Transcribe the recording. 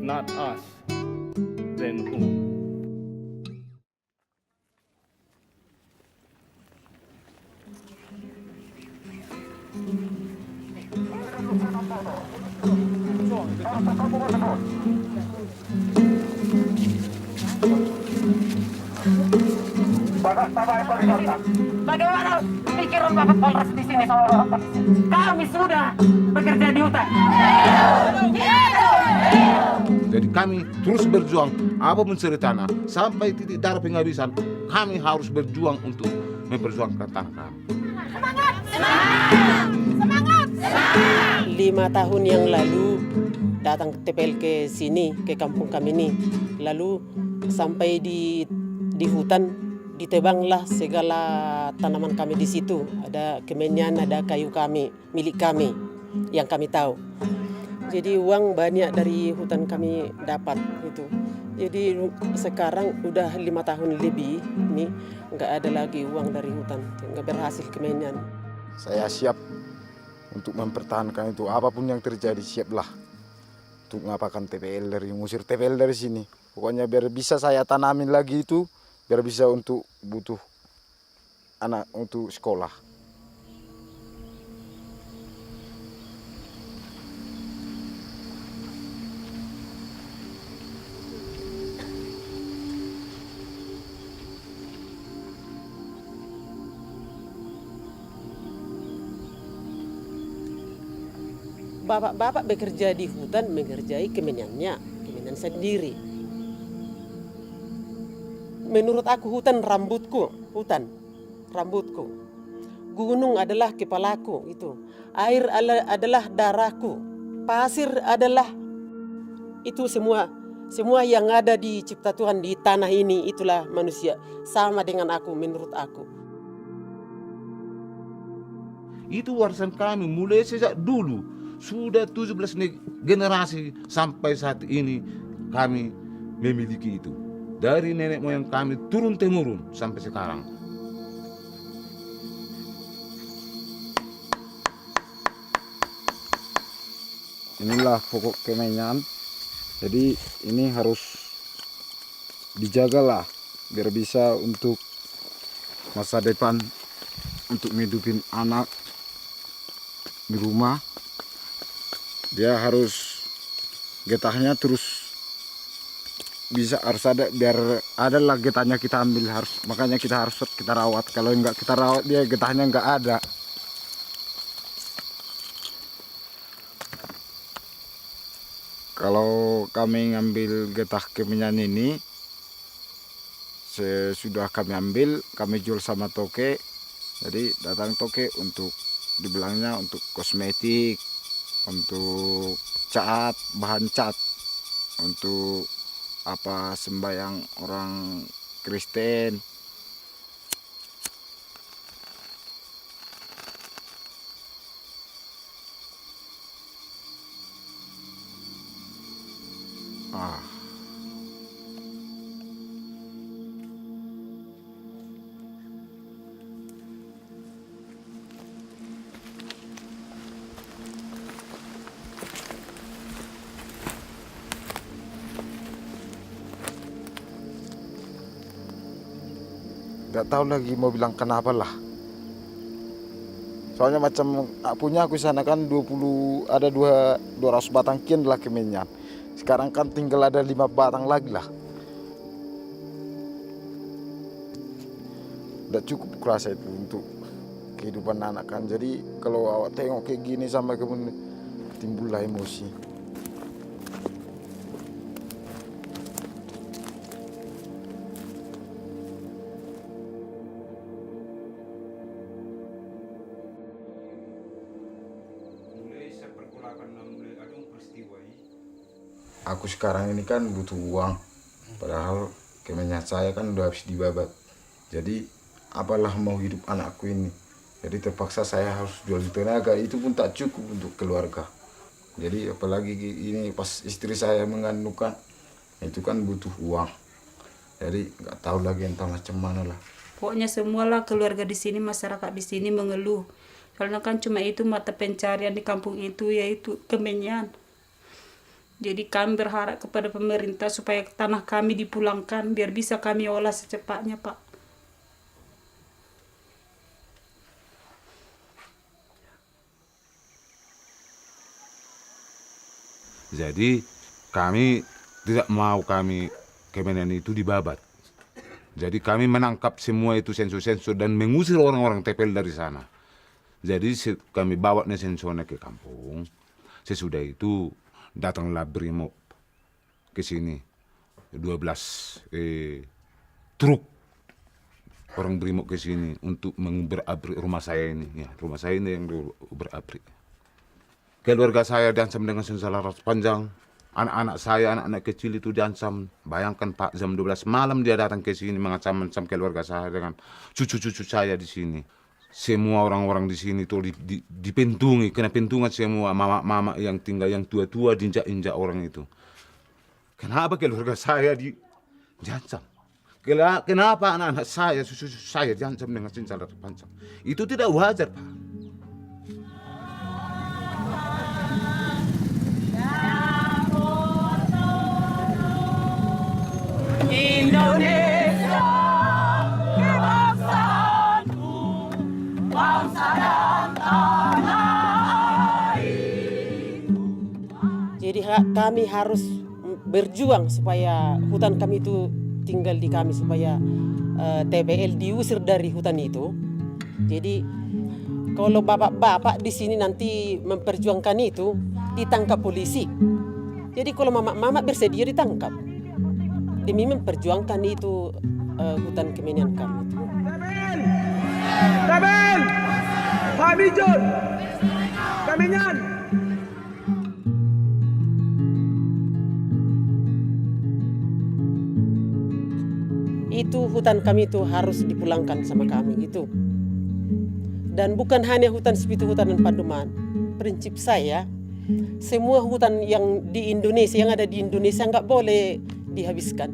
not us, then who? Bagaimana pikiran Bapak Polres di sini? Kami sudah bekerja di hutan. Jadi kami terus berjuang apapun ceritanya sampai titik darah penghabisan. Kami harus berjuang untuk memperjuangkan tanah kami. Semangat! Semangat! Semangat! 5 tahun yang lalu datang ke TPL ke sini, ke kampung kami ini. Lalu sampai di hutan, ditebanglah segala tanaman kami di situ. Ada kemenyan, ada kayu kami, milik kami yang kami tahu. Jadi uang banyak dari hutan kami dapat itu. Jadi sekarang udah 5 tahun lebih nih nggak ada lagi uang dari hutan, nggak berhasil kemenyan. Saya siap untuk mempertahankan itu, apapun yang terjadi siaplah untuk ngapakan TPL dari ngusir TPL dari sini. Pokoknya biar bisa saya tanamin lagi itu, biar bisa untuk butuh anak untuk sekolah. Bapak-bapak bekerja di hutan mengerjai kemenyannya, kemenyan sendiri. Menurut aku hutan rambutku, gunung adalah kepalaku itu, air adalah darahku, pasir adalah itu semua yang ada di cipta Tuhan di tanah ini itulah manusia sama dengan aku menurut aku. Itu warisan kami mulai sejak dulu. Sudah 17 generasi sampai saat ini kami memiliki itu. Dari nenek moyang kami turun-temurun sampai sekarang. Inilah pokok kemenyan. Jadi ini harus dijagalah biar bisa untuk masa depan, untuk menghidupin anak di rumah. Dia harus getahnya terus bisa harus ada, biar adalah getahnya kita ambil, harus makanya kita rawat. Kalau enggak kita rawat dia getahnya enggak ada. Kalau kami ngambil getah kemenyan ini, sesudah kami ambil, kami jual sama toke. Jadi datang toke untuk dibilangnya untuk kosmetik, untuk cat, bahan cat, untuk apa sembahyang orang Kristen. Gak tahu lagi mau bilang kenapa lah. Soalnya macam punya aku sana kan 20 ada 200 batang kian lah kemenyan. Sekarang kan tinggal ada 5 batang lagi lah. Udah cukup kerasa itu untuk kehidupan anak kan. Jadi kalau awak tengok kayak gini sampai kemudian timbullah emosi. Aku sekarang ini kan butuh uang, padahal kemenyan saya kan udah habis dibabat. Jadi apalah mau hidup anakku ini. Jadi terpaksa saya harus jual tenaga, itu pun tak cukup untuk keluarga. Jadi apalagi ini pas istri saya mengandungkan, itu kan butuh uang. Jadi nggak tahu lagi entah macam mana lah. Pokoknya semualah keluarga di sini, masyarakat di sini mengeluh. Karena kan cuma itu mata pencarian di kampung itu, yaitu kemenyan. Jadi kami berharap kepada pemerintah supaya tanah kami dipulangkan biar bisa kami olah secepatnya, Pak. Jadi kami tidak mau kementerian itu dibabat. Jadi kami menangkap semua itu sensor-sensor dan mengusir orang-orang TPL dari sana. Jadi kami bawa sensornya ke kampung. Sesudah itu datanglah Brimob ke sini. 12 truk orang Brimob ke sini untuk berabrik rumah saya ini. Ya, rumah saya ini yang berabrik. Keluarga saya diancam dengan sensor laras panjang. Anak-anak saya, anak-anak kecil itu diancam. Bayangkan Pak, jam 12 malam dia datang ke sini mengancam keluarga saya dengan cucu-cucu saya di sini. Semua orang-orang di sini tuh dipentungi, kena pentungan semua mama-mama yang tinggal, yang tua-tua diinjak-injak orang itu. Kenapa keluarga saya diancam? Kenapa anak-anak saya, cucu saya diancam dengan sensor laras panjang? Itu tidak wajar, Pak. Indonesia, kebangsaanku, bangsa dan tanah airku. Jadi kami harus berjuang supaya hutan kami itu tinggal di kami, supaya TPL diusir dari hutan itu. Jadi kalau bapak-bapak di sini nanti memperjuangkan itu, ditangkap polisi. Jadi kalau mama bersedia ditangkap demi memperjuangkan itu hutan kemenyan kami. Tabel! Pak Mijun! Kemenyan! Itu hutan kami itu harus dipulangkan sama kami gitu. Dan bukan hanya hutan seperti hutan dan Paduman. Prinsip saya, semua hutan yang di Indonesia, yang ada di Indonesia nggak boleh dihabiskan.